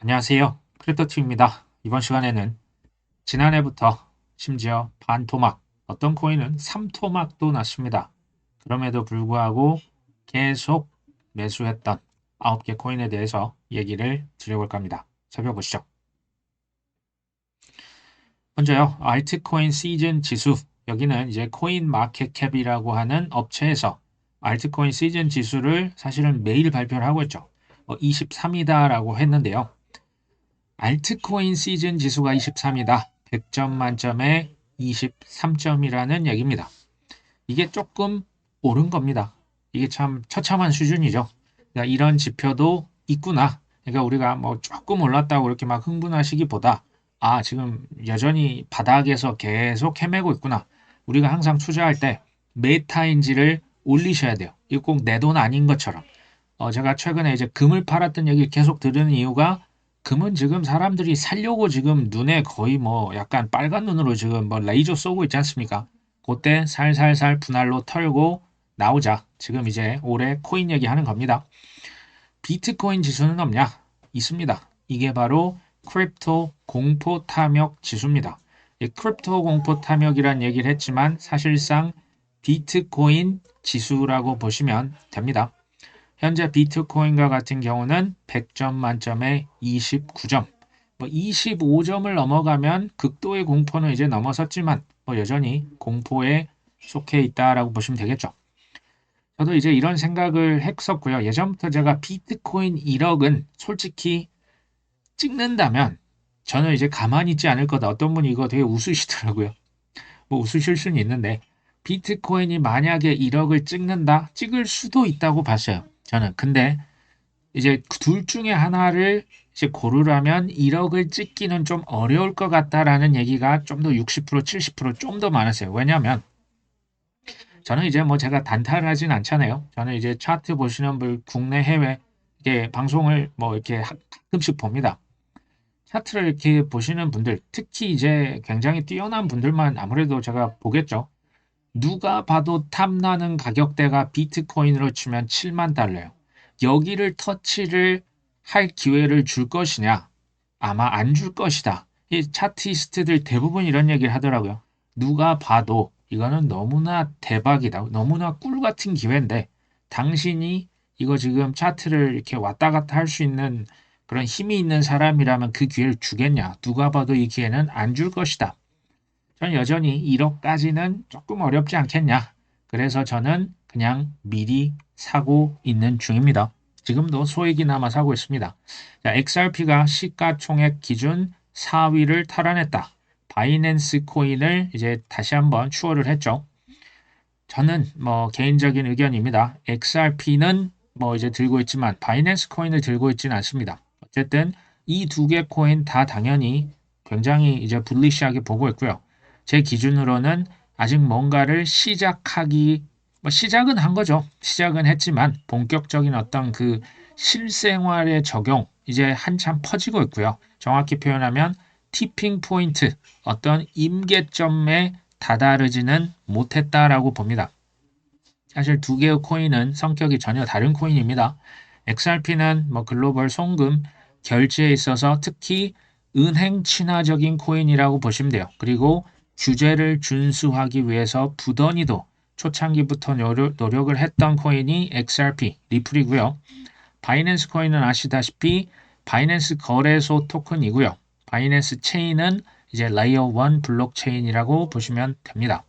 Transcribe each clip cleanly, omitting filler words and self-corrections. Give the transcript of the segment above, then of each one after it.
안녕하세요. 크립토튜입니다. 이번 시간에는 지난해부터 심지어 반토막, 어떤 코인은 3토막도 났습니다. 그럼에도 불구하고 계속 매수했던 9개 코인에 대해서 얘기를 드려볼까 합니다. 살펴보시죠. 먼저요, 알트코인 시즌 지수. 여기는 이제 코인 마켓캡이라고 하는 업체에서 알트코인 시즌 지수를 사실은 매일 발표를 하고 있죠. 23이다라고 했는데요. 알트코인 시즌 지수가 23이다. 100점 만점에 23점이라는 얘기입니다. 이게 조금 오른 겁니다. 이게 참 처참한 수준이죠. 그러니까 이런 지표도 있구나. 그러니까 우리가 뭐 조금 올랐다고 이렇게 막 흥분하시기보다 지금 여전히 바닥에서 계속 헤매고 있구나. 우리가 항상 투자할 때 메타인지를 올리셔야 돼요. 이거 꼭 내 돈 아닌 것처럼. 제가 최근에 이제 금을 팔았던 얘기 계속 들은 이유가 금은 지금 사람들이 살려고 지금 눈에 거의 뭐 약간 빨간 눈으로 지금 뭐 레이저 쏘고 있지 않습니까? 그때 살살살 분할로 털고 나오자. 지금 이제 올해 코인 얘기하는 겁니다. 비트코인 지수는 없냐? 있습니다. 이게 바로 크립토 공포 탐욕 지수입니다. 이 크립토 공포 탐욕이란 얘기를 했지만 사실상 비트코인 지수라고 보시면 됩니다. 현재 비트코인과 같은 경우는 100점 만점에 29점. 25점을 넘어가면 극도의 공포는 이제 넘어섰지만 여전히 공포에 속해 있다라고 보시면 되겠죠. 저도 이제 이런 생각을 했었고요. 예전부터 제가 비트코인 1억은 솔직히 찍는다면 저는 이제 가만히 있지 않을 거다. 어떤 분이 이거 되게 웃으시더라고요. 뭐 웃으실 수는 있는데 비트코인이 만약에 1억을 찍는다? 찍을 수도 있다고 봤어요. 저는. 근데 이제 둘 중에 하나를 이제 고르라면 1억을 찍기는 좀 어려울 것 같다라는 얘기가 좀 더 60%, 70%좀 더 많았어요. 왜냐하면 저는 이제 뭐 제가 단타를 하진 않잖아요. 저는 이제 차트 보시는 분 국내 해외 이게 방송을 뭐 이렇게 가끔씩 봅니다. 차트를 이렇게 보시는 분들, 특히 이제 굉장히 뛰어난 분들만 아무래도 제가 보겠죠. 누가 봐도 탐나는 가격대가 비트코인으로 치면 7만 달러예요. 여기를 터치를 할 기회를 줄 것이냐? 아마 안 줄 것이다. 이 차트이스트들 대부분 이런 얘기를 하더라고요. 누가 봐도 이거는 너무나 대박이다. 너무나 꿀 같은 기회인데 당신이 이거 지금 차트를 이렇게 왔다 갔다 할 수 있는 그런 힘이 있는 사람이라면 그 기회를 주겠냐? 누가 봐도 이 기회는 안 줄 것이다. 저는 여전히 1억까지는 조금 어렵지 않겠냐. 그래서 저는 그냥 미리 사고 있는 중입니다. 지금도 소액이나마 사고 있습니다. 자, XRP가 시가총액 기준 4위를 탈환했다. 바이낸스 코인을 이제 다시 한번 추월을 했죠. 저는 뭐 개인적인 의견입니다. XRP는 뭐 이제 들고 있지만 바이낸스 코인을 들고 있지는 않습니다. 어쨌든 이 두 개 코인 다 당연히 굉장히 이제 불리시하게 보고 있고요. 제 기준으로는 아직 뭔가를 시작은 한 거죠. 시작은 했지만 본격적인 어떤 그 실생활의 적용 이제 한참 퍼지고 있고요. 정확히 표현하면 티핑 포인트, 어떤 임계점에 다다르지는 못했다라고 봅니다. 사실 두 개의 코인은 성격이 전혀 다른 코인입니다. XRP는 뭐 글로벌 송금, 결제에 있어서 특히 은행 친화적인 코인이라고 보시면 돼요. 그리고 규제를 준수하기 위해서 부던히도 초창기부터 노력을 했던 코인이 XRP, 리플이고요. 바이낸스 코인은 아시다시피 바이낸스 거래소 토큰이고요. 바이낸스 체인은 이제 레이어 1 블록체인이라고 보시면 됩니다.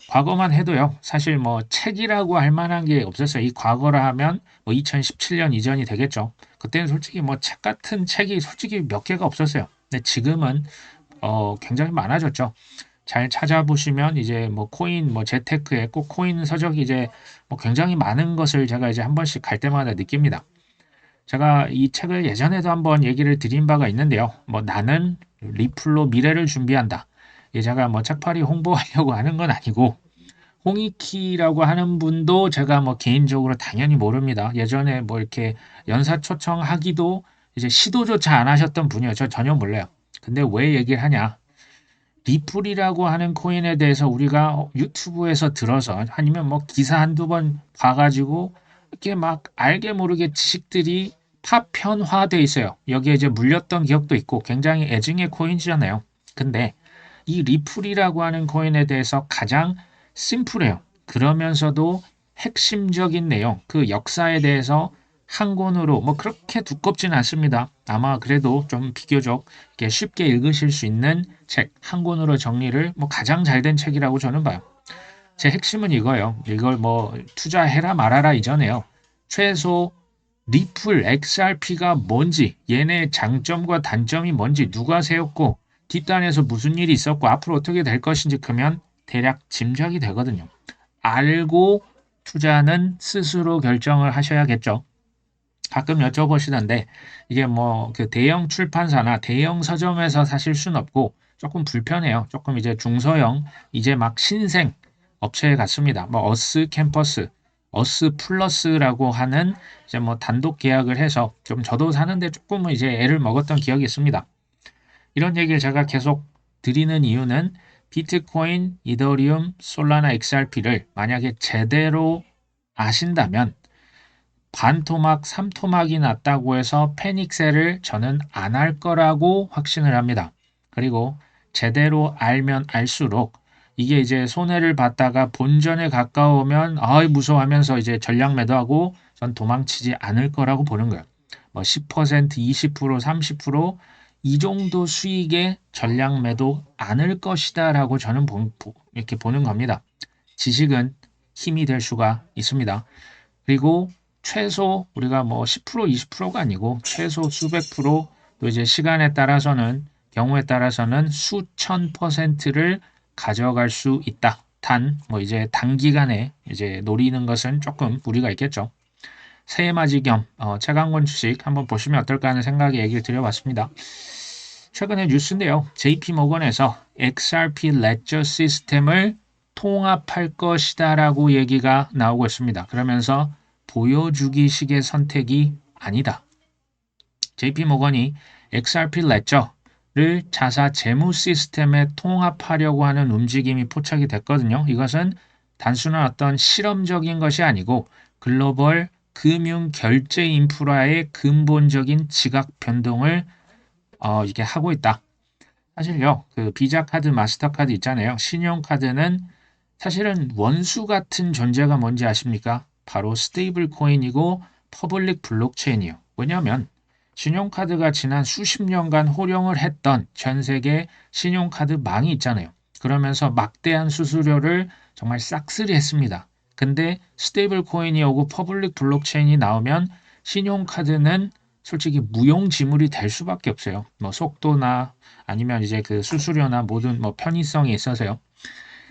과거만 해도요. 사실 뭐 책이라고 할 만한 게 없었어요. 이 과거라 하면 뭐 2017년 이전이 되겠죠. 그때는 솔직히 뭐 책 같은 책이 솔직히 몇 개가 없었어요. 근데 지금은 굉장히 많아졌죠. 잘 찾아보시면 이제 뭐 코인 뭐 재테크에 꼭 코인 서적이 이제 뭐 굉장히 많은 것을 제가 이제 한 번씩 갈 때마다 느낍니다. 제가 이 책을 예전에도 한번 얘기를 드린 바가 있는데요. 뭐 나는 리플로 미래를 준비한다. 제가 뭐 책팔이 홍보하려고 하는 건 아니고 홍익희라고 하는 분도 제가 뭐 개인적으로 당연히 모릅니다. 예전에 뭐 이렇게 연사 초청하기도 이제 시도조차 안 하셨던 분이에요. 저 전혀 몰라요. 근데 왜 얘기를 하냐? 리플이라고 하는 코인에 대해서 우리가 유튜브에서 들어서 아니면 뭐 기사 한두 번 봐가지고 이렇게 막 알게 모르게 지식들이 파편화돼 있어요. 여기에 이제 물렸던 기억도 있고 굉장히 애증의 코인이잖아요. 근데 이 리플이라고 하는 코인에 대해서 가장 심플해요. 그러면서도 핵심적인 내용, 그 역사에 대해서 한 권으로 뭐 그렇게 두껍지는 않습니다. 아마 그래도 좀 비교적 이렇게 쉽게 읽으실 수 있는 책 한 권으로 정리를 뭐 가장 잘 된 책이라고 저는 봐요. 제 핵심은 이거예요. 이걸 뭐 투자해라 말아라 이전에요. 최소 리플 XRP가 뭔지, 얘네 장점과 단점이 뭔지, 누가 세웠고 뒷단에서 무슨 일이 있었고 앞으로 어떻게 될 것인지 그러면 대략 짐작이 되거든요. 알고 투자는 스스로 결정을 하셔야겠죠. 가끔 여쭤보시던데 이게 뭐 그 대형 출판사나 대형 서점에서 사실 순 없고 조금 불편해요. 조금 이제 중소형 이제 막 신생 업체에 갔습니다. 뭐 어스 캠퍼스, 어스 플러스라고 하는 이제 뭐 단독 계약을 해서 좀 저도 사는데 조금은 이제 애를 먹었던 기억이 있습니다. 이런 얘기를 제가 계속 드리는 이유는 비트코인, 이더리움, 솔라나 XRP를 만약에 제대로 아신다면 반토막, 삼토막이 났다고 해서 패닉셀을 저는 안 할 거라고 확신을 합니다. 그리고 제대로 알면 알수록 이게 이제 손해를 봤다가 본전에 가까우면 아이 무서워하면서 이제 전략 매도하고 전 도망치지 않을 거라고 보는 거예요. 뭐 10%, 20%, 30%이 정도 수익에 전략 매도 않을 것이다라고 저는 이렇게 보는 겁니다. 지식은 힘이 될 수가 있습니다. 그리고 최소 우리가 뭐 10%, 20%가 아니고 최소 수백 프로 또 이제 시간에 따라서는 경우에 따라서는 수천 %를 가져갈 수 있다. 단 뭐 이제 단기간에 이제 노리는 것은 조금 무리가 있겠죠. 새해 맞이 겸 최강권 주식 한번 보시면 어떨까 하는 생각에 얘기를 드려봤습니다. 최근에 뉴스인데요. JP모건에서 XRP 레저 시스템을 통합할 것이다라고 얘기가 나오고 있습니다. 그러면서 보여주기식의 선택이 아니다. JP모건이 XRP 레저를 자사 재무 시스템에 통합하려고 하는 움직임이 포착이 됐거든요. 이것은 단순한 어떤 실험적인 것이 아니고 글로벌 금융 결제 인프라의 근본적인 지각 변동을 이게 하고 있다. 사실요, 그 비자 카드, 마스터카드 있잖아요. 신용카드는 사실은 원수 같은 존재가 뭔지 아십니까? 바로 스테이블 코인이고 퍼블릭 블록체인이요. 왜냐하면 신용카드가 지난 수십 년간 호령을 했던 전 세계 신용카드 망이 있잖아요. 그러면서 막대한 수수료를 정말 싹쓸이 했습니다. 근데 스테이블 코인이 오고 퍼블릭 블록체인이 나오면 신용카드는 솔직히 무용지물이 될 수밖에 없어요. 뭐 속도나 아니면 이제 그 수수료나 모든 뭐 편의성이 있어서요.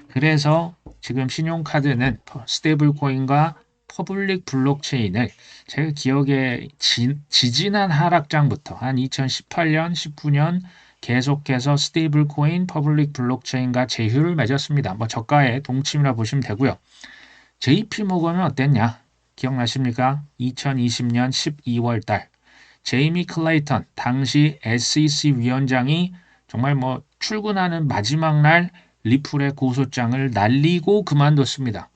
그래서 지금 신용카드는 스테이블 코인과 퍼블릭 블록체인을 제가 기억에 지지난 하락장부터 한 2018년, 19년 계속해서 스테이블 코인, 퍼블릭 블록체인과 제휴를 맺었습니다. 뭐 저가의 동침이라 보시면 되고요. JP모건은 어땠냐? 기억나십니까? 2020년 12월 달 제이미 클레이턴 당시 SEC 위원장이 정말 뭐 출근하는 마지막 날 리플의 고소장을 날리고 그만뒀습니다.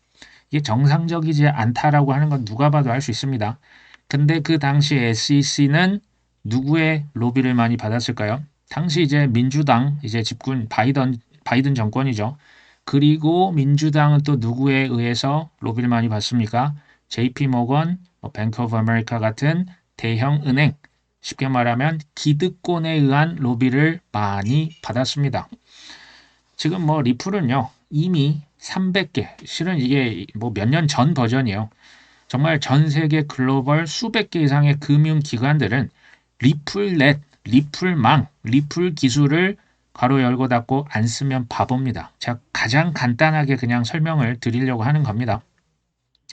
이게 정상적이지 않다라고 하는 건 누가 봐도 알 수 있습니다. 근데 그 당시 SEC는 누구의 로비를 많이 받았을까요? 당시 이제 민주당 이제 집권 바이든 정권이죠. 그리고 민주당은 또 누구에 의해서 로비를 많이 받습니까? JP모건, 뱅크 오브 아메리카 같은 대형 은행, 쉽게 말하면 기득권에 의한 로비를 많이 받았습니다. 지금 뭐 리플은요 이미 300개 실은 이게 뭐 몇 년 전 버전이에요. 정말 전 세계 글로벌 수백 개 이상의 금융 기관들은 리플넷, 리플망, 리플 기술을 괄호 열고 닫고 안 쓰면 바보입니다. 제가 가장 간단하게 그냥 설명을 드리려고 하는 겁니다.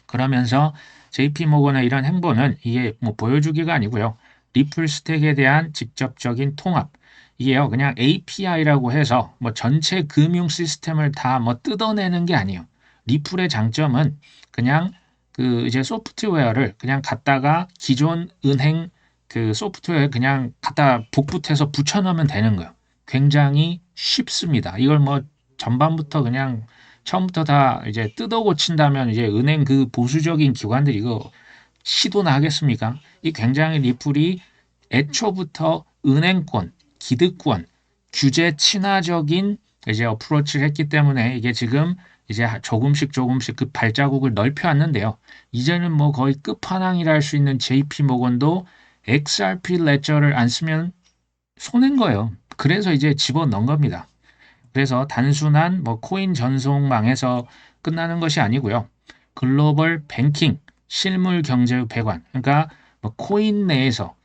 그러면서 JP모건의 이런 행보는 이게 뭐 보여주기가 아니고요. 리플 스택에 대한 직접적인 통합. 이게요, 그냥 API라고 해서 뭐 전체 금융 시스템을 다 뭐 뜯어내는 게 아니에요. 리플의 장점은 그냥 그 이제 소프트웨어를 그냥 갖다가 기존 은행 그 소프트웨어에 그냥 갖다 복붙해서 붙여넣으면 되는 거예요. 굉장히 쉽습니다. 이걸 뭐 전반부터 그냥 처음부터 다 이제 뜯어 고친다면 이제 은행 그 보수적인 기관들이 이거 시도나 하겠습니까? 이 굉장히 리플이 애초부터 은행권, 기득권, 규제 친화적인 이제 어프로치를 했기 때문에 이게 지금 이제 조금씩 그 발자국을 넓혀왔는데요. 이제는 뭐 거의 끝판왕이라 할 수 있는 JP 모건도 XRP 레저를 안 쓰면 손해인 거예요. 그래서 이제 집어넣은 겁니다. 그래서 단순한 뭐 코인 전송망에서 끝나는 것이 아니고요. 글로벌 뱅킹, 실물 경제의 배관, 그러니까 뭐 코인 내에서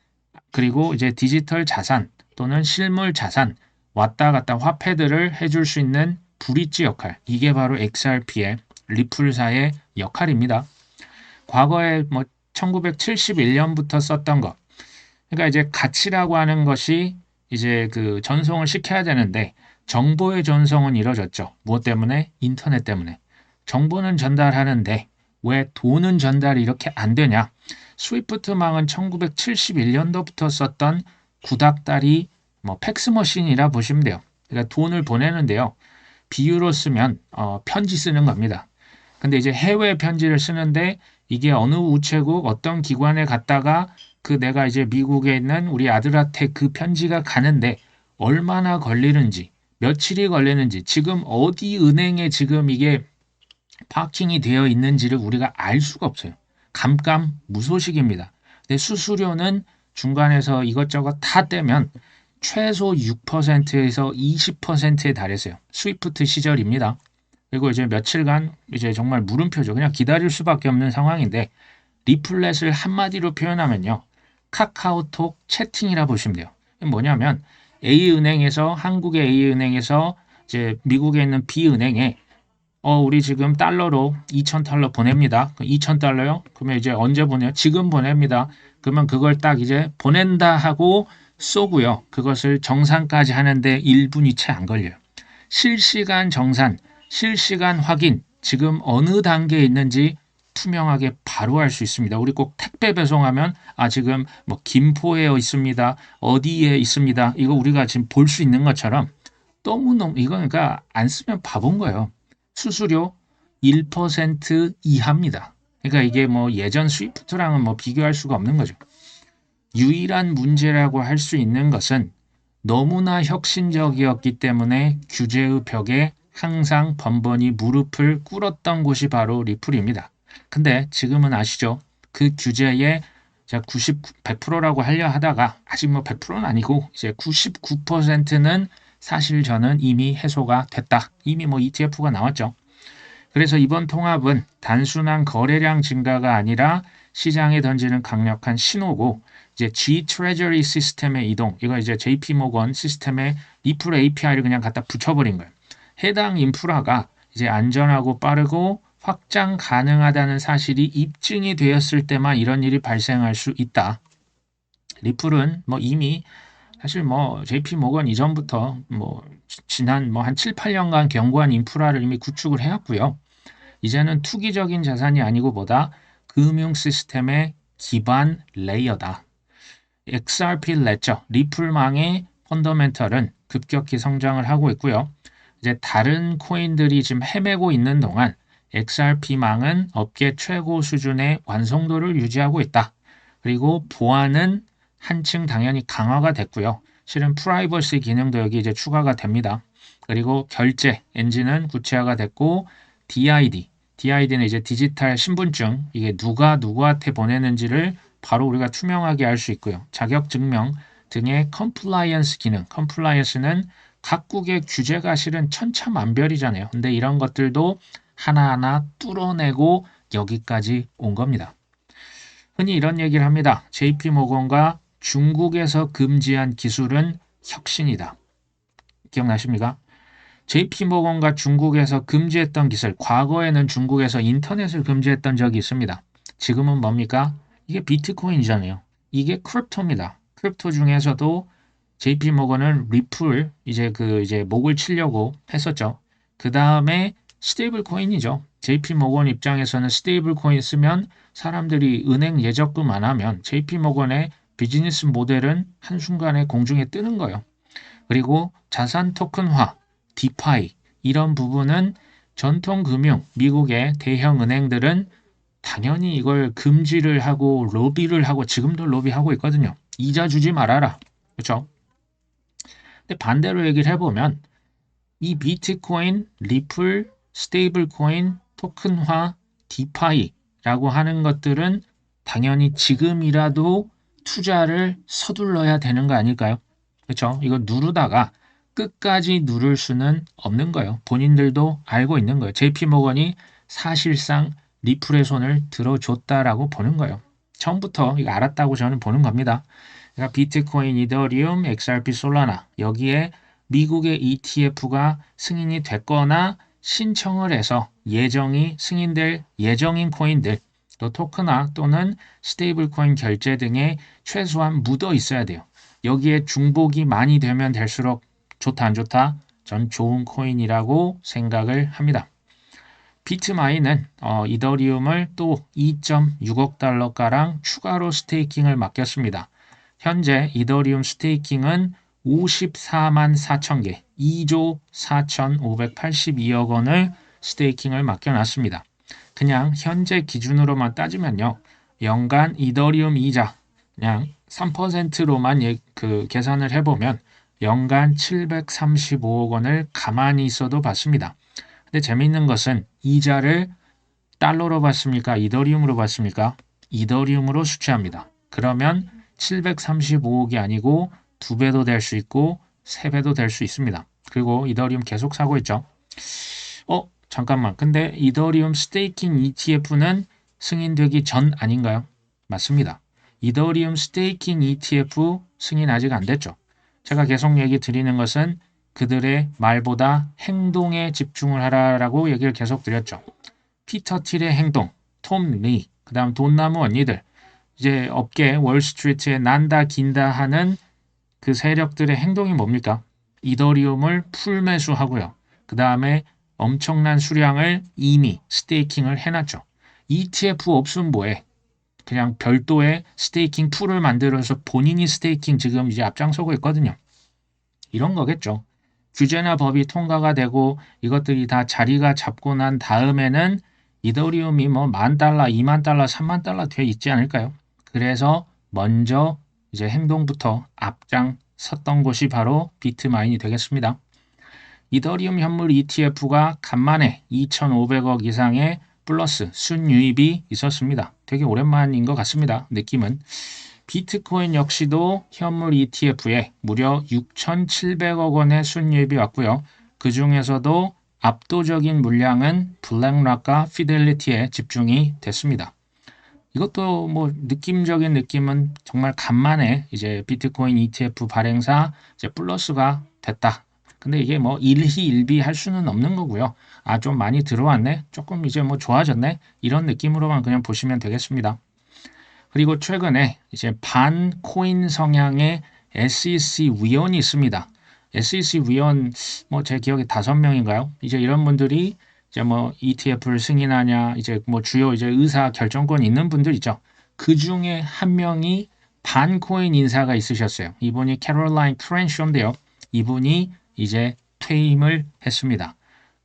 그리고 이제 디지털 자산 또는 실물 자산 왔다 갔다 화폐들을 해줄 수 있는 브릿지 역할. 이게 바로 XRP의 리플사의 역할입니다. 과거에 뭐 1971년부터 썼던 것. 그러니까 이제 가치라고 하는 것이 이제 그 전송을 시켜야 되는데 정보의 전송은 이루어졌죠. 무엇 때문에? 인터넷 때문에. 정보는 전달하는데 왜 돈은 전달이 이렇게 안 되냐? 스위프트망은 1971년도부터 썼던 구닥다리 뭐 팩스머신이라 보시면 돼요. 그러니까 돈을 보내는데요. 비유로 쓰면 편지 쓰는 겁니다. 근데 이제 해외 편지를 쓰는데 이게 어느 우체국 어떤 기관에 갔다가 그 내가 이제 미국에 있는 우리 아들한테 그 편지가 가는데 얼마나 걸리는지 며칠이 걸리는지 지금 어디 은행에 지금 이게 파킹이 되어 있는지를 우리가 알 수가 없어요. 감감무소식입니다. 근데 수수료는 중간에서 이것저것 다 떼면 최소 6%에서 20%에 달했어요. 스위프트 시절입니다. 그리고 이제 며칠간 이제 정말 물음표죠. 그냥 기다릴 수밖에 없는 상황인데 리플렛을 한마디로 표현하면요. 카카오톡 채팅이라 보시면 돼요. 뭐냐면 A은행에서 한국의 A은행에서 이제 미국에 있는 B은행에 우리 지금 달러로 2,000달러 보냅니다. 2,000달러요? 그러면 이제 언제 보내요? 지금 보냅니다. 그러면 그걸 딱 이제 보낸다 하고 쏘고요. 그것을 정산까지 하는데 1분이 채 안 걸려요. 실시간 정산, 실시간 확인, 지금 어느 단계에 있는지 투명하게 바로 알 수 있습니다. 우리 꼭 택배 배송하면 지금 뭐 김포에 있습니다. 어디에 있습니다. 이거 우리가 지금 볼 수 있는 것처럼 너무너무 이거 그러니까 안 쓰면 바본 거예요. 수수료 1% 이하입니다. 그러니까 이게 뭐 예전 스위프트랑은 뭐 비교할 수가 없는 거죠. 유일한 문제라고 할 수 있는 것은 너무나 혁신적이었기 때문에 규제의 벽에 항상 번번이 무릎을 꿇었던 곳이 바로 리플입니다. 근데 지금은 아시죠? 그 규제에 100%라고 하려 하다가 아직 뭐 100%는 아니고 이제 99%는 사실 저는 이미 해소가 됐다. 이미 뭐 ETF가 나왔죠. 그래서 이번 통합은 단순한 거래량 증가가 아니라 시장에 던지는 강력한 신호고 이제 G 트레저리 시스템의 이동, 이거 이제 JP 모건 시스템에 리플 API를 그냥 갖다 붙여버린 거예요. 해당 인프라가 이제 안전하고 빠르고 확장 가능하다는 사실이 입증이 되었을 때만 이런 일이 발생할 수 있다. 리플은 뭐 이미 사실 뭐 JP 모건 이전부터 뭐 지난 뭐 한 7, 8년간 견고한 인프라를 이미 구축을 해왔고요. 이제는 투기적인 자산이 아니고 보다 금융 시스템의 기반 레이어다. XRP 레저, 리플망의 펀더멘털은 급격히 성장을 하고 있고요. 이제 다른 코인들이 지금 헤매고 있는 동안 XRP망은 업계 최고 수준의 완성도를 유지하고 있다. 그리고 보안은 한층 당연히 강화가 됐고요. 실은 프라이버시 기능도 여기 이제 추가가 됩니다. 그리고 결제 엔진은 구체화가 됐고 DID는 이제 디지털 신분증, 이게 누가 누구한테 보내는지를 바로 우리가 투명하게 알 수 있고요. 자격 증명 등의 컴플라이언스 기능, 컴플라이언스는 각국의 규제가 실은 천차만별이잖아요. 근데 이런 것들도 하나하나 뚫어내고 여기까지 온 겁니다. 흔히 이런 얘기를 합니다. JP 모건과 중국에서 금지한 기술은 혁신이다. 기억나십니까? JP 모건과 중국에서 금지했던 기술, 과거에는 중국에서 인터넷을 금지했던 적이 있습니다. 지금은 뭡니까? 이게 비트코인이잖아요. 이게 크립토입니다. 크립토 중에서도 JP 모건은 리플 이제 목을 치려고 했었죠. 그 다음에 스테이블 코인이죠. JP 모건 입장에서는 스테이블 코인 쓰면 사람들이 은행 예적금 안 하면 JP 모건의 비즈니스 모델은 한순간에 공중에 뜨는 거예요. 그리고 자산 토큰화, 디파이 이런 부분은 전통 금융, 미국의 대형 은행들은 당연히 이걸 금지를 하고 로비를 하고 지금도 로비하고 있거든요. 이자 주지 말아라. 그렇죠? 근데 반대로 얘기를 해보면 이 비트코인, 리플, 스테이블 코인, 토큰화, 디파이라고 하는 것들은 당연히 지금이라도 투자를 서둘러야 되는 거 아닐까요? 그렇죠? 이거 누르다가 끝까지 누를 수는 없는 거예요. 본인들도 알고 있는 거예요. JP 모건이 사실상 리플의 손을 들어줬다라고 보는 거예요. 처음부터 이거 알았다고 저는 보는 겁니다. 그러니까 비트코인, 이더리움, XRP, 솔라나 여기에 미국의 ETF가 승인이 됐거나 신청을 해서 예정이 승인될 예정인 코인들 또 토큰화 또는 스테이블 코인 결제 등에 최소한 묻어 있어야 돼요. 여기에 중복이 많이 되면 될수록 좋다 안 좋다? 전 좋은 코인이라고 생각을 합니다. 비트마인은 이더리움을 또 2.6억 달러가량 추가로 스테이킹을 맡겼습니다. 현재 이더리움 스테이킹은 54만 4천 개, 2조 4,582억 원을 스테이킹을 맡겨놨습니다. 그냥 현재 기준으로만 따지면요. 연간 이더리움 이자 그냥 3%로만 계산을 해보면 연간 735억 원을 가만히 있어도 받습니다. 근데 재미있는 것은 이자를 달러로 받습니까? 이더리움으로 받습니까? 이더리움으로 수취합니다. 그러면 735억이 아니고 2배도 될 수 있고 3배도 될 수 있습니다. 그리고 이더리움 계속 사고 있죠. 잠깐만. 근데 이더리움 스테이킹 ETF는 승인되기 전 아닌가요? 맞습니다. 이더리움 스테이킹 ETF 승인 아직 안 됐죠. 제가 계속 얘기 드리는 것은 그들의 말보다 행동에 집중을 하라라고 얘기를 계속 드렸죠. 피터 틸의 행동, 톰 리, 그 다음 돈나무 언니들, 이제 업계 월스트리트에 난다 긴다 하는 그 세력들의 행동이 뭡니까? 이더리움을 풀 매수하고요. 그 다음에 엄청난 수량을 이미 스테이킹을 해놨죠. ETF 없으면 뭐해? 그냥 별도의 스테이킹 풀을 만들어서 본인이 스테이킹 지금 이제 앞장서고 있거든요. 이런 거겠죠. 규제나 법이 통과가 되고 이것들이 다 자리가 잡고 난 다음에는 이더리움이 뭐 $10,000, $20,000, $30,000 돼 있지 않을까요? 그래서 먼저 이제 행동부터 앞장섰던 곳이 바로 비트마인이 되겠습니다. 이더리움 현물 ETF가 간만에 2,500억 이상의 플러스 순유입이 있었습니다. 되게 오랜만인 것 같습니다. 느낌은. 비트코인 역시도 현물 ETF에 무려 6,700억 원의 순유입이 왔고요. 그 중에서도 압도적인 물량은 블랙락과 피델리티에 집중이 됐습니다. 이것도 뭐 느낌적인 느낌은 정말 간만에 이제 비트코인 ETF 발행사 이제 플러스가 됐다. 근데 이게 뭐 일희일비 할 수는 없는 거고요. 좀 많이 들어왔네. 조금 이제 뭐 좋아졌네. 이런 느낌으로만 그냥 보시면 되겠습니다. 그리고 최근에 이제 반 코인 성향의 SEC 위원이 있습니다. SEC 위원 뭐 제 기억에 5명인가요? 이제 이런 분들이 이제 뭐 ETF를 승인하냐 이제 뭐 주요 이제 의사 결정권 있는 분들 있죠. 그 중에 한 명이 반 코인 인사가 있으셨어요. 이분이 캐롤라인 크랜쇼인데요. 이분이 이제 퇴임을 했습니다.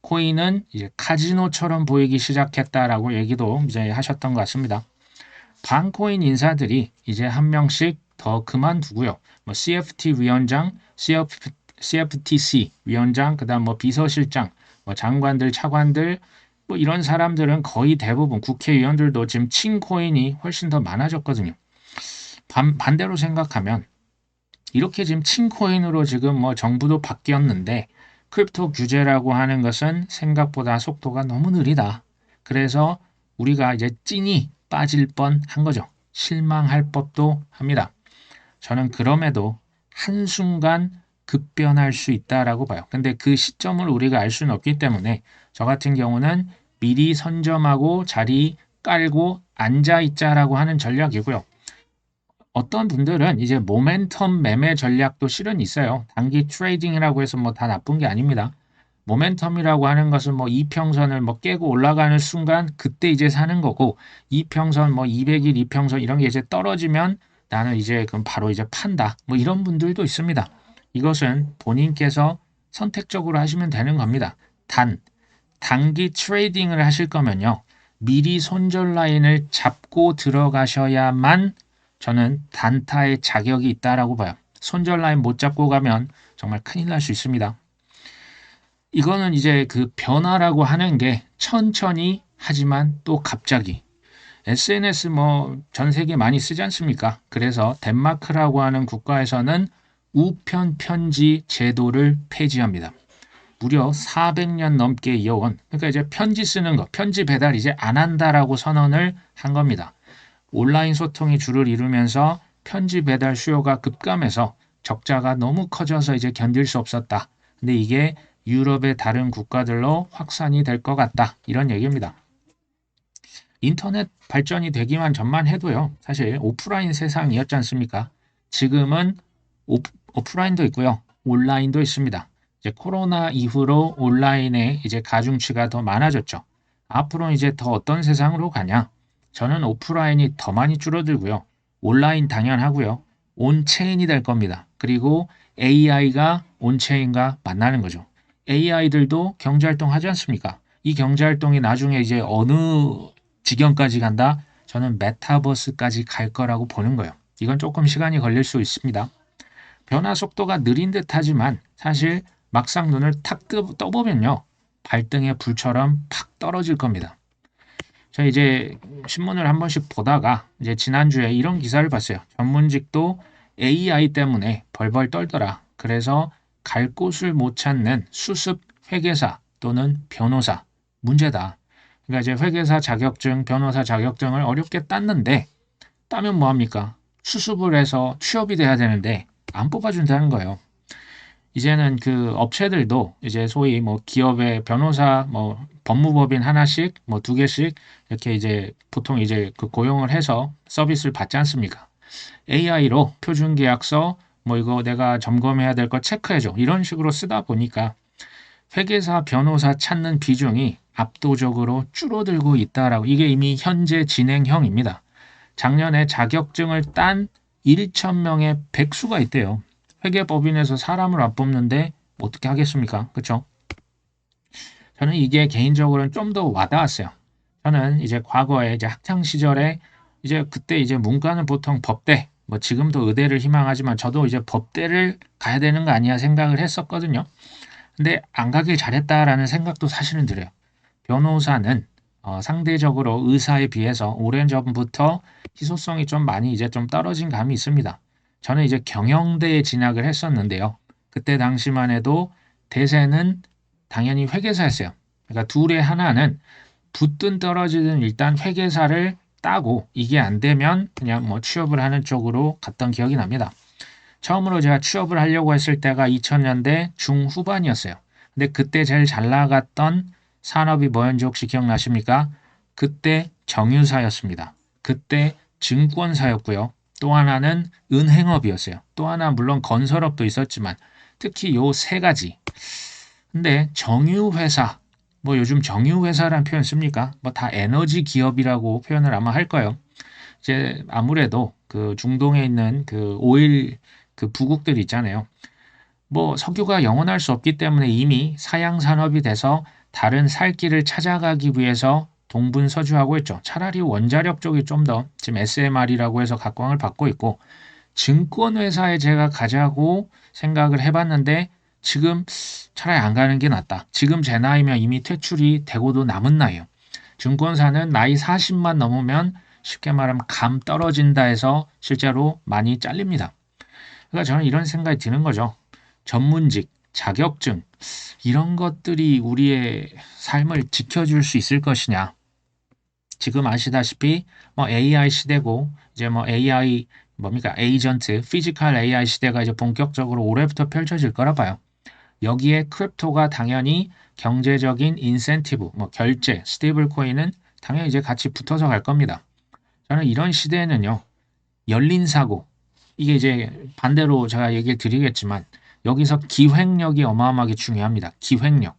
코인은 이제 카지노처럼 보이기 시작했다라고 얘기도 이제 하셨던 것 같습니다. 반코인 인사들이 이제 한 명씩 더 그만두고요. 뭐 CFT 위원장, CFTC 위원장, 그다음 뭐 비서실장, 뭐 장관들, 차관들 뭐 이런 사람들은 거의 대부분 국회의원들도 지금 친코인이 훨씬 더 많아졌거든요. 반대로 생각하면 이렇게 지금 친코인으로 지금 뭐 정부도 바뀌었는데 크립토 규제라고 하는 것은 생각보다 속도가 너무 느리다. 그래서 우리가 이제 찐이 빠질 뻔한 거죠. 실망할 법도 합니다. 저는 그럼에도 한순간 급변할 수 있다라고 봐요. 근데 그 시점을 우리가 알 수는 없기 때문에 저 같은 경우는 미리 선점하고 자리 깔고 앉아 있자라고 하는 전략이고요. 어떤 분들은 이제 모멘텀 매매 전략도 실은 있어요. 단기 트레이딩이라고 해서 뭐 다 나쁜 게 아닙니다. 모멘텀이라고 하는 것은 뭐 이평선을 뭐 깨고 올라가는 순간 그때 이제 사는 거고 이평선 뭐 200일 이평선 이런 게 이제 떨어지면 나는 이제 그럼 바로 이제 판다. 뭐 이런 분들도 있습니다. 이것은 본인께서 선택적으로 하시면 되는 겁니다. 단기 트레이딩을 하실 거면요. 미리 손절 라인을 잡고 들어가셔야만 저는 단타의 자격이 있다라고 봐요. 손절 라인 못 잡고 가면 정말 큰일 날 수 있습니다. 이거는 이제 그 변화라고 하는 게 천천히 하지만 또 갑자기 SNS 뭐 전 세계 많이 쓰지 않습니까? 그래서 덴마크라고 하는 국가에서는 우편 편지 제도를 폐지합니다. 무려 400년 넘게 이어온 그러니까 이제 편지 쓰는 거, 편지 배달 이제 안 한다라고 선언을 한 겁니다. 온라인 소통이 주를 이루면서 편지 배달 수요가 급감해서 적자가 너무 커져서 이제 견딜 수 없었다. 근데 이게 유럽의 다른 국가들로 확산이 될 것 같다. 이런 얘기입니다. 인터넷 발전이 되기만 전만 해도요. 사실 오프라인 세상이었지 않습니까? 지금은 오프라인도 있고요. 온라인도 있습니다. 이제 코로나 이후로 온라인의 이제 가중치가 더 많아졌죠. 앞으로 이제 더 어떤 세상으로 가냐? 저는 오프라인이 더 많이 줄어들고요. 온라인 당연하고요. 온체인이 될 겁니다. 그리고 AI가 온체인과 만나는 거죠. AI들도 경제활동 하지 않습니까? 이 경제활동이 나중에 이제 어느 지경까지 간다? 저는 메타버스까지 갈 거라고 보는 거예요. 이건 조금 시간이 걸릴 수 있습니다. 변화 속도가 느린 듯 하지만 사실 막상 눈을 탁 떠보면요. 발등에 불처럼 팍 떨어질 겁니다. 저 이제 신문을 한 번씩 보다가 이제 지난주에 이런 기사를 봤어요. 전문직도 AI 때문에 벌벌 떨더라. 그래서 갈 곳을 못 찾는 수습 회계사 또는 변호사 문제다. 그러니까 이제 회계사 자격증, 변호사 자격증을 어렵게 땄는데 따면 뭐합니까? 수습을 해서 취업이 돼야 되는데 안 뽑아준다는 거예요. 이제는 그 업체들도 이제 소위 뭐 기업의 변호사, 뭐 법무법인 하나씩, 뭐 2개씩 이렇게 이제 보통 이제 그 고용을 해서 서비스를 받지 않습니까? AI로 표준계약서, 뭐 이거 내가 점검해야 될 거 체크해줘. 이런 식으로 쓰다 보니까 회계사, 변호사 찾는 비중이 압도적으로 줄어들고 있다라고 이게 이미 현재 진행형입니다. 작년에 자격증을 딴 1,000명의 백수가 있대요. 회계법인에서 사람을 안 뽑는데 어떻게 하겠습니까? 그렇죠? 저는 이게 개인적으로는 좀 더 와닿았어요. 저는 이제 과거에 이제 학창 시절에 이제 그때 이제 문과는 보통 법대, 뭐 지금도 의대를 희망하지만 저도 이제 법대를 가야 되는 거 아니야 생각을 했었거든요. 근데 안 가길 잘했다라는 생각도 사실은 들어요. 변호사는 상대적으로 의사에 비해서 오랜 전부터 희소성이 좀 많이 이제 좀 떨어진 감이 있습니다. 저는 이제 경영대에 진학을 했었는데요. 그때 당시만 해도 대세는 당연히 회계사였어요. 그러니까 둘의 하나는 붙든 떨어지든 일단 회계사를 따고 이게 안 되면 그냥 뭐 취업을 하는 쪽으로 갔던 기억이 납니다. 처음으로 제가 취업을 하려고 했을 때가 2000년대 중후반이었어요. 근데 그때 제일 잘 나갔던 산업이 뭐였는지 혹시 기억나십니까? 그때 정유사였습니다. 그때 증권사였고요. 또 하나는 은행업이었어요. 또 하나 물론 건설업도 있었지만 특히 요 세 가지. 근데 정유회사, 뭐 요즘 정유회사라는 표현 씁니까? 뭐 다 에너지 기업이라고 표현을 아마 할 거예요. 이제 아무래도 그 중동에 있는 그 오일 그 부국들 있잖아요. 뭐 석유가 영원할 수 없기 때문에 이미 사양 산업이 돼서 다른 살 길을 찾아가기 위해서 동분서주하고 있죠. 차라리 원자력 쪽이 좀 더 지금 SMR이라고 해서 각광을 받고 있고 증권회사에 제가 가자고 생각을 해봤는데 지금 차라리 안 가는 게 낫다. 지금 제 나이면 이미 퇴출이 되고도 남은 나이에요. 증권사는 나이 40만 넘으면 쉽게 말하면 감 떨어진다 해서 실제로 많이 잘립니다. 그러니까 저는 이런 생각이 드는 거죠. 전문직, 자격증 이런 것들이 우리의 삶을 지켜줄 수 있을 것이냐. 지금 아시다시피 뭐 AI 시대고 이제 뭐 AI 뭡니까? 에이전트, 피지컬 AI 시대가 이제 본격적으로 올해부터 펼쳐질 거라 봐요. 여기에 크립토가 당연히 경제적인 인센티브, 뭐 결제, 스테이블 코인은 당연히 이제 같이 붙어서 갈 겁니다. 저는 이런 시대에는요. 열린 사고, 이게 이제 반대로 제가 얘기를 드리겠지만 여기서 기획력이 어마어마하게 중요합니다. 기획력.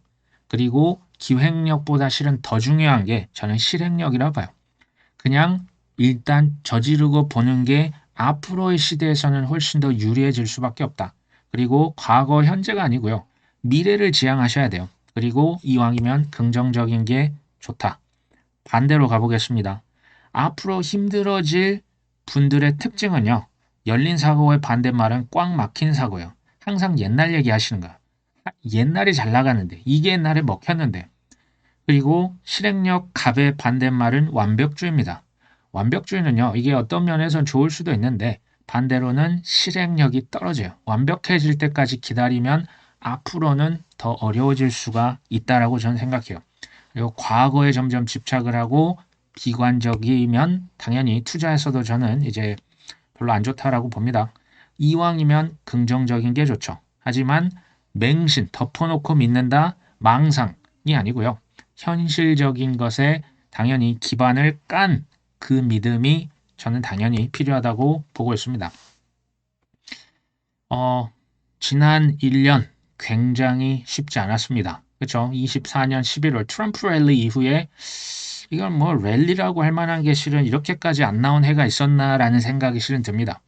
그리고 기획력보다 실은 더 중요한 게 저는 실행력이라 봐요. 그냥 일단 저지르고 보는 게 앞으로의 시대에서는 훨씬 더 유리해질 수밖에 없다. 그리고 과거, 현재가 아니고요. 미래를 지향하셔야 돼요. 그리고 이왕이면 긍정적인 게 좋다. 반대로 가보겠습니다. 앞으로 힘들어질 분들의 특징은요. 열린 사고의 반대말은 꽉 막힌 사고예요. 항상 옛날 얘기 하시는 거야. 옛날이 잘 나가는데 이게 옛날에 먹혔는데. 그리고 실행력 갑의 반대말은 완벽주의입니다. 완벽주의는요. 이게 어떤 면에선 좋을 수도 있는데 반대로는 실행력이 떨어져요. 완벽해질 때까지 기다리면 앞으로는 더 어려워질 수가 있다라고 저는 생각해요. 그리고 과거에 점점 집착을 하고 비관적이면 당연히 투자에서도 저는 이제 별로 안 좋다라고 봅니다. 이왕이면 긍정적인 게 좋죠. 하지만 맹신, 덮어놓고 믿는다, 망상이 아니고요. 현실적인 것에 당연히 기반을 깐 그 믿음이 저는 당연히 필요하다고 보고 있습니다. 지난 1년 굉장히 쉽지 않았습니다. 그렇죠? 24년 11월 트럼프 랠리 이후에 이건 뭐 랠리라고 할 만한 게 실은 이렇게까지 안 나온 해가 있었나라는 생각이 실은 듭니다.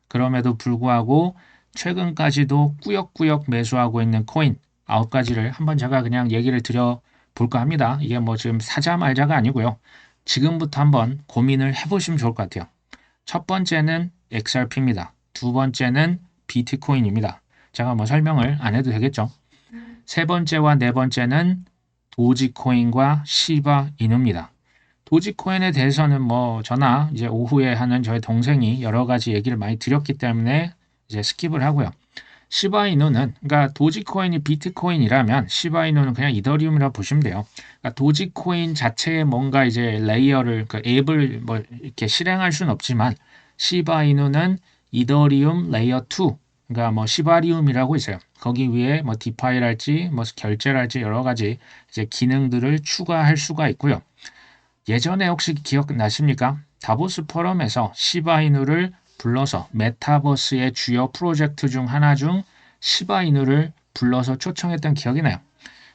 그럼에도 불구하고 최근까지도 꾸역꾸역 매수하고 있는 코인 9가지를 한번 제가 그냥 얘기를 드려볼까 합니다. 이게 뭐 지금 사자 말자가 아니고요. 지금부터 한번 고민을 해보시면 좋을 것 같아요. 첫 번째는 XRP입니다. 두 번째는 비트코인입니다. 제가 뭐 설명을 안 해도 되겠죠. 세 번째와 네 번째는 도지코인과 시바이누입니다. 도지코인에 대해서는 뭐 저나 이제 오후에 하는 저희 동생이 여러 가지 얘기를 많이 드렸기 때문에 이제 스킵을 하고요. 시바이누는 그러니까 도지코인이 비트코인이라면 시바이누는 그냥 이더리움이라 보시면 돼요. 그러니까 도지코인 자체에 뭔가 이제 레이어를 그 앱을 뭐 이렇게 실행할 수는 없지만 시바이누는 이더리움 레이어 2 그러니까 뭐 시바리움이라고 있어요. 거기 위에 뭐 디파이랄지 뭐 결제랄지 여러 가지 이제 기능들을 추가할 수가 있고요. 예전에 혹시 기억나십니까? 다보스 포럼에서 시바이누를 불러서 메타버스의 주요 프로젝트 중 하나 중 시바이누를 불러서 초청했던 기억이 나요.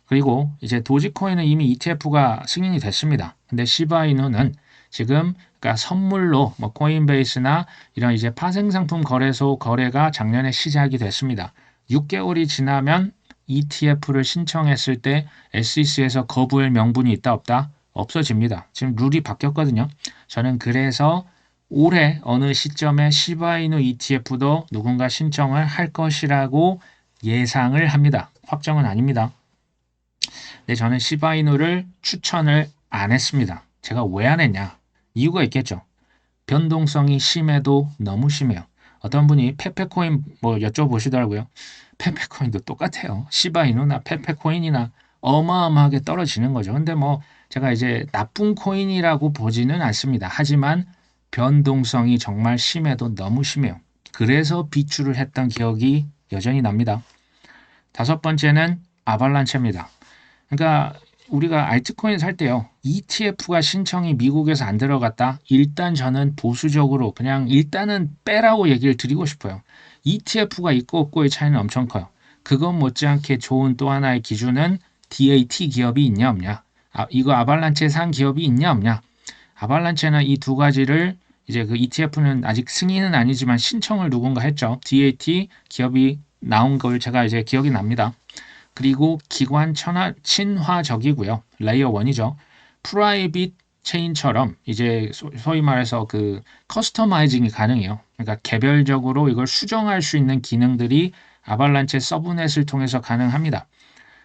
그리고 이제 도지코인은 이미 ETF가 승인이 됐습니다. 근데 시바이누는 지금 그러니까 선물로 뭐 코인베이스나 이런 이제 파생상품 거래소 거래가 작년에 시작이 됐습니다. 6개월이 지나면 ETF를 신청했을 때 SEC에서 거부할 명분이 있다 없다? 없어집니다. 지금 룰이 바뀌었거든요. 저는 그래서 올해 어느 시점에 시바이누 ETF도 누군가 신청을 할 것이라고 예상을 합니다. 확정은 아닙니다. 근데 저는 시바이누를 추천을 안 했습니다. 제가 왜 안 했냐? 이유가 있겠죠. 변동성이 심해도 너무 심해요. 어떤 분이 페페코인 뭐 여쭤보시더라고요. 페페코인도 똑같아요. 시바이누나 페페코인이나 어마어마하게 떨어지는 거죠. 근데 뭐 제가 이제 나쁜 코인이라고 보지는 않습니다. 하지만 변동성이 정말 심해도 너무 심해요. 그래서 비추를 했던 기억이 여전히 납니다. 다섯 번째는 아발란체입니다. 그러니까 우리가 알트코인 살 때요. ETF가 신청이 미국에서 안 들어갔다. 일단 저는 보수적으로 그냥 일단은 빼라고 얘기를 드리고 싶어요. ETF가 있고 없고의 차이는 엄청 커요. 그것 못지않게 좋은 또 하나의 기준은 DAT 기업이 있냐 없냐. 이거 아발란체 산 기업이 있냐 없냐. 아발란체는 이 두 가지를 이제 그 ETF는 아직 승인은 아니지만 신청을 누군가 했죠. DAT 기업이 나온 걸 제가 이제 기억이 납니다. 그리고 기관 친화적이고요. 레이어 1이죠. 프라이빗 체인처럼 이제 소위 말해서 그 커스터마이징이 가능해요. 그러니까 개별적으로 이걸 수정할 수 있는 기능들이 아발란체 서브넷을 통해서 가능합니다.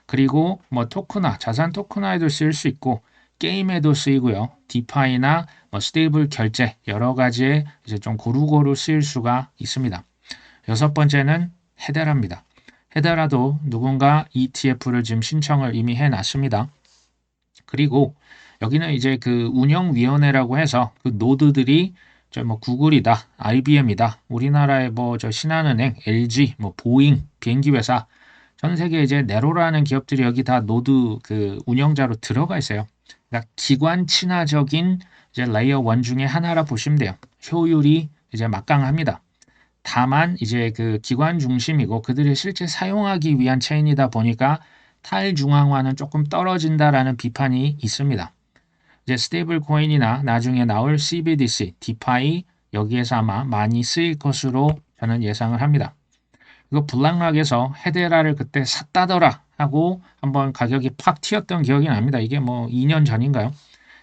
그리고 뭐 토크나 자산 토크나에도 쓰일 수 있고 게임에도 쓰이고요. 디파이나 뭐 스테이블 결제 여러 가지에 이제 좀 고루고루 쓰일 수가 있습니다. 여섯 번째는 헤데라입니다. 헤데라도 누군가 ETF를 지금 신청을 이미 해놨습니다. 그리고 여기는 이제 그 운영위원회라고 해서 그 노드들이 저 뭐 구글이다, IBM이다, 우리나라의 뭐 저 신한은행, LG, 뭐 보잉, 비행기 회사, 전 세계 이제 네로라는 기업들이 여기 다 노드 그 운영자로 들어가 있어요. 그러니까 기관 친화적인 이제 레이어 1 중에 하나라 보시면 돼요. 효율이 이제 막강합니다. 다만 이제 그 기관 중심이고 그들이 실제 사용하기 위한 체인이다 보니까 탈중앙화는 조금 떨어진다라는 비판이 있습니다. 이제 스테이블 코인이나 나중에 나올 CBDC, 디파이 여기에서 아마 많이 쓰일 것으로 저는 예상을 합니다. 이거 블락락에서 헤데라를 그때 샀다더라 하고 한번 가격이 팍 튀었던 기억이 납니다. 이게 뭐 2년 전인가요?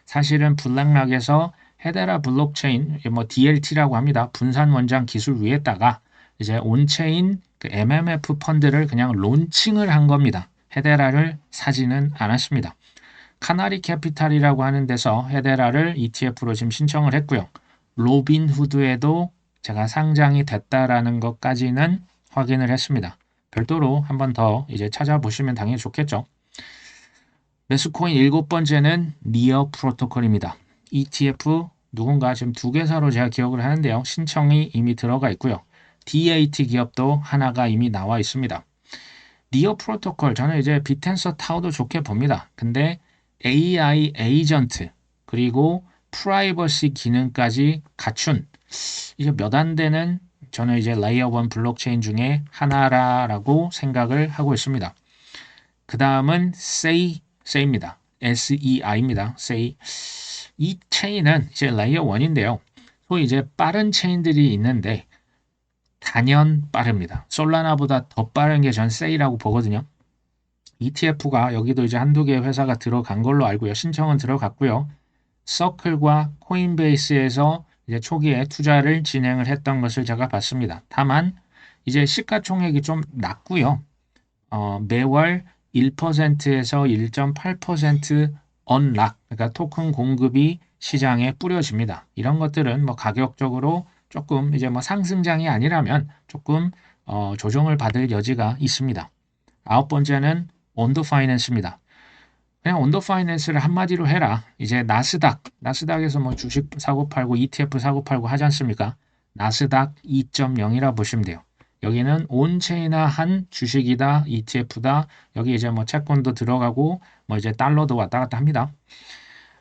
사실은 블랙락에서 헤데라 블록체인, 뭐 DLT라고 합니다. 분산 원장 기술 위에다가 이제 온체인 그 MMF 펀드를 그냥 론칭을 한 겁니다. 헤데라를 사지는 않았습니다. 카나리 캐피탈이라고 하는 데서 헤데라를 ETF로 지금 신청을 했고요. 로빈후드에도 제가 상장이 됐다라는 것까지는 확인을 했습니다. 별도로 한 번 더 이제 찾아보시면 당연히 좋겠죠. 매수코인 7번째는 니어 프로토콜입니다. ETF 누군가 지금 2개사로 제가 기억을 하는데요. 신청이 이미 들어가 있고요. DAT 기업도 하나가 이미 나와 있습니다. 니어 프로토콜 저는 이제 비텐서 타오도 좋게 봅니다. 근데 AI 에이전트 그리고 프라이버시 기능까지 갖춘 이제 몇 안 되는 저는 이제 레이어 1 블록체인 중에 하나라고 생각을 하고 있습니다. 그 다음은 SEI입니다. SEI입니다. SEI. 이 체인은 이제 레이어 1인데요. 또 이제 빠른 체인들이 있는데 단연 빠릅니다. 솔라나보다 더 빠른 게 전 SEI라고 보거든요. ETF가 여기도 이제 한두 개 회사가 들어간 걸로 알고요. 신청은 들어갔고요. 서클과 코인베이스에서 이제 초기에 투자를 진행을 했던 것을 제가 봤습니다. 다만 이제 시가총액이 좀 낮고요. 매월 1%에서 1.8% 언락, 그러니까 토큰 공급이 시장에 뿌려집니다. 이런 것들은 뭐 가격적으로 조금 이제 뭐 상승장이 아니라면 조금 조정을 받을 여지가 있습니다. 9번째는 온도 파이낸스입니다. 그냥 온도 파이낸스를 한마디로 해라. 이제 나스닥에서 뭐 주식 사고 팔고 ETF 사고 팔고 하지 않습니까? 나스닥 2.0이라 보시면 돼요. 여기는 온체인화한 주식이다, ETF다. 여기 이제 뭐 채권도 들어가고 뭐 이제 달러도 왔다 갔다 합니다.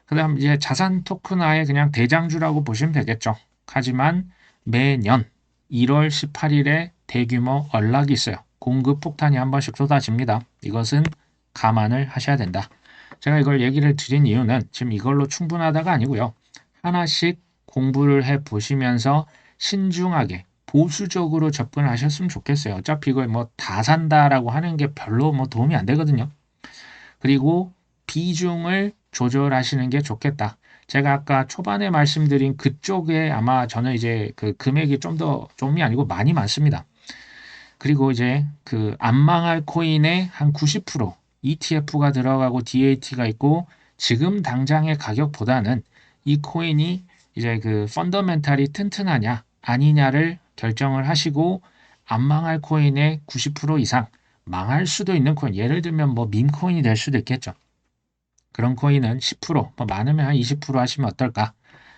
그다음 이제 자산 토큰화의 그냥 대장주라고 보시면 되겠죠. 하지만 매년 1월 18일에 대규모 언락이 있어요. 공급 폭탄이 한 번씩 쏟아집니다. 이것은 감안을 하셔야 된다. 제가 이걸 얘기를 드린 이유는 지금 이걸로 충분하다가 아니고요. 하나씩 공부를 해 보시면서 신중하게 보수적으로 접근하셨으면 좋겠어요. 어차피 이걸 뭐 다 산다라고 하는 게 별로 뭐 도움이 안 되거든요. 그리고 비중을 조절하시는 게 좋겠다. 제가 아까 초반에 말씀드린 그쪽에 아마 저는 이제 그 금액이 좀이 아니고 많이 많습니다. 그리고 이제 그 안 망할 코인의 한 90% ETF가 들어가고 DAT가 있고 지금 당장의 가격보다는 이 코인이 이제 그 펀더멘탈이 튼튼하냐 아니냐를 결정을 하시고 안 망할 코인의 90% 이상 망할 수도 있는 코인 예를 들면 뭐 밈코인이 될 수도 있겠죠. 그런 코인은 10%, 뭐 많으면 한 20% 하시면 어떨까?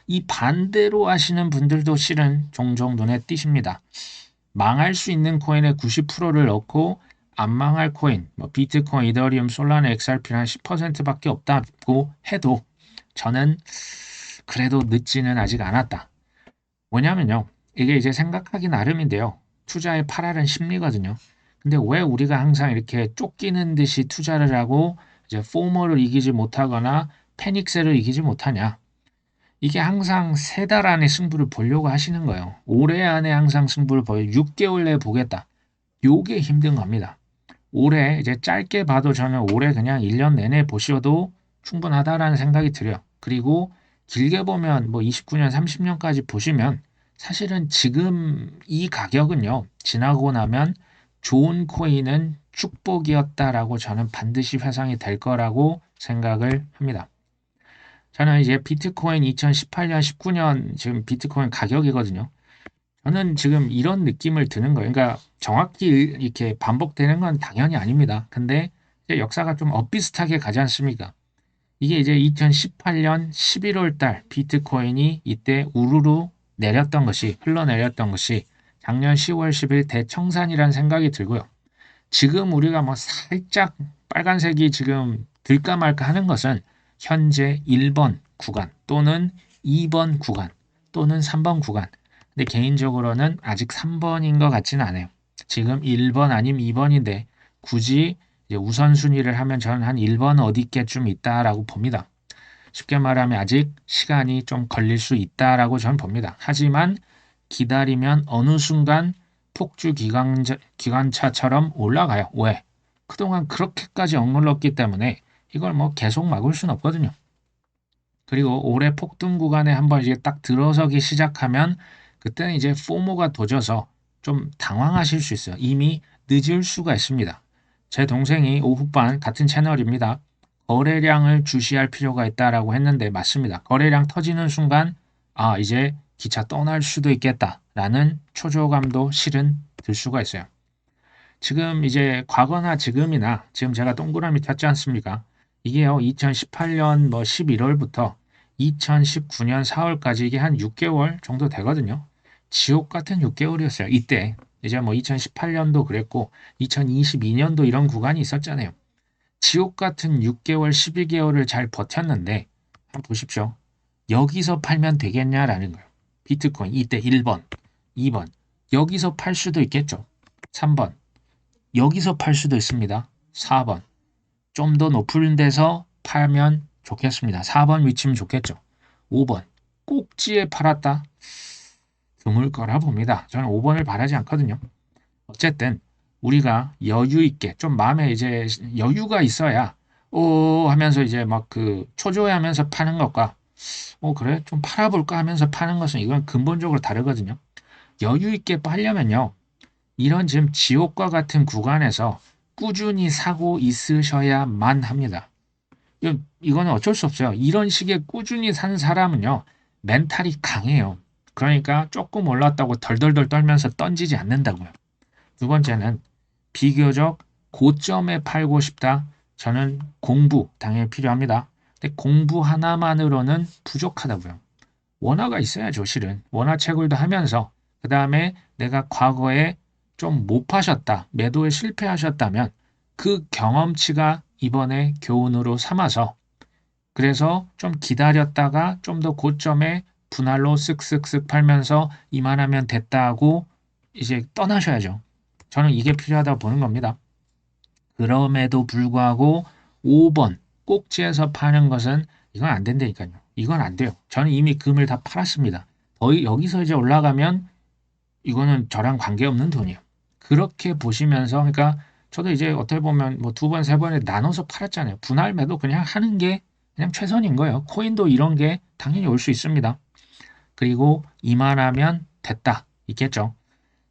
이 반대로 하시는 분들도 실은 종종 눈에 띄십니다. 망할 수 있는 코인의 90%를 넣고 안 망할 코인, 뭐 비트코인, 이더리움, 솔라나, XRP는 한 10%밖에 없다고 해도 저는 그래도 늦지는 아직 않았다. 뭐냐면요. 이게 이제 생각하기 나름인데요. 투자의 8알은 심리거든요. 근데 왜 우리가 항상 이렇게 쫓기는 듯이 투자를 하고 이제 포머를 이기지 못하거나 패닉셀을 이기지 못하냐? 이게 항상 3달 안에 승부를 보려고 하시는 거예요. 올해 안에 항상 승부를 보여 6개월 내에 보겠다. 요게 힘든 겁니다. 올해 이제 짧게 봐도 저는 올해 그냥 1년 내내 보셔도 충분하다라는 생각이 들어요. 그리고 길게 보면 뭐 29년, 30년까지 보시면 사실은 지금 이 가격은요. 지나고 나면 좋은 코인은 축복이었다라고 저는 반드시 회상이 될 거라고 생각을 합니다. 저는 이제 비트코인 2018년, 19년 지금 비트코인 가격이거든요. 저는 지금 이런 느낌을 드는 거예요. 그러니까 정확히 이렇게 반복되는 건 당연히 아닙니다. 근데 이제 역사가 좀 엇비슷하게 가지 않습니까? 이게 이제 2018년 11월 달 비트코인이 이때 우르르 내렸던 것이 흘러내렸던 것이 작년 10월 10일 대청산이라는 생각이 들고요. 지금 우리가 뭐 살짝 빨간색이 지금 들까 말까 하는 것은 현재 1번 구간 또는 2번 구간 또는 3번 구간. 근데 개인적으로는 아직 3번인 것 같지는 않아요. 지금 1번 아니면 2번인데 굳이 이제 우선순위를 하면 저는 한 1번 어디께쯤 있다라고 봅니다. 쉽게 말하면 아직 시간이 좀 걸릴 수 있다라고 저는 봅니다. 하지만 기다리면 어느 순간 폭주 기관차처럼 올라가요. 왜? 그동안 그렇게까지 억눌렀기 때문에 이걸 뭐 계속 막을 수는 없거든요. 그리고 올해 폭등 구간에 한번 이제 딱 들어서기 시작하면 그때는 이제 포모가 도져서 좀 당황하실 수 있어요. 이미 늦을 수가 있습니다. 제 동생이 오후반 같은 채널입니다. 거래량을 주시할 필요가 있다라고 했는데 맞습니다. 거래량 터지는 순간 이제 기차 떠날 수도 있겠다라는 초조감도 실은 들 수가 있어요. 지금 이제 과거나 지금이나 지금 제가 동그라미 쳤지 않습니까? 이게요, 2018년 뭐 11월부터 2019년 4월까지 이게 한 6개월 정도 되거든요. 지옥 같은 6개월이었어요. 이때. 이제 뭐 2018년도 그랬고 2022년도 이런 구간이 있었잖아요. 지옥 같은 6개월, 12개월을 잘 버텼는데 한번 보십시오. 여기서 팔면 되겠냐라는 거예요. 비트코인 이때 1번, 2번. 여기서 팔 수도 있겠죠. 3번. 여기서 팔 수도 있습니다. 4번. 좀 더 높은 데서 팔면 좋겠습니다. 4번 위치면 좋겠죠. 5번. 꼭지에 팔았다? 드물 거라 봅니다. 저는 5번을 바라지 않거든요. 어쨌든 우리가 여유 있게 좀 마음에 이제 여유가 있어야 하면서 이제 막 그 초조해하면서 파는 것과 그래 좀 팔아볼까 하면서 파는 것은 이건 근본적으로 다르거든요. 여유 있게 팔려면요. 이런 지금 지옥과 같은 구간에서 꾸준히 사고 있으셔야만 합니다. 이거는 어쩔 수 없어요. 이런 식의 꾸준히 산 사람은요. 멘탈이 강해요. 그러니까 조금 올랐다고 덜덜덜 떨면서 던지지 않는다고요. 두 번째는 비교적 고점에 팔고 싶다. 저는 공부 당연히 필요합니다. 근데 공부 하나만으로는 부족하다고요. 원화가 있어야죠, 실은. 원화 채굴도 하면서 그 다음에 내가 과거에 좀 못 파셨다, 매도에 실패하셨다면 그 경험치가 이번에 교훈으로 삼아서 그래서 좀 기다렸다가 좀 더 고점에 분할로 쓱쓱쓱 팔면서 이만하면 됐다고 이제 떠나셔야죠. 저는 이게 필요하다고 보는 겁니다. 그럼에도 불구하고 5번 꼭지에서 파는 것은 이건 안 된다니까요. 이건 안 돼요. 저는 이미 금을 다 팔았습니다. 여기서 이제 올라가면 이거는 저랑 관계없는 돈이에요. 그렇게 보시면서 그러니까 저도 이제 어떻게 보면 뭐 2번, 3번에 나눠서 팔았잖아요. 분할 매도 그냥 하는 게 그냥 최선인 거예요. 코인도 이런 게 당연히 올 수 있습니다. 그리고 이만하면 됐다. 있겠죠.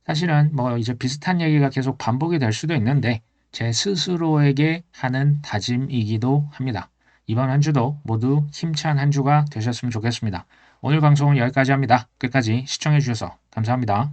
사실은 뭐 이제 비슷한 얘기가 계속 반복이 될 수도 있는데 제 스스로에게 하는 다짐이기도 합니다. 이번 한 주도 모두 힘찬 한 주가 되셨으면 좋겠습니다. 오늘 방송은 여기까지 합니다. 끝까지 시청해 주셔서 감사합니다.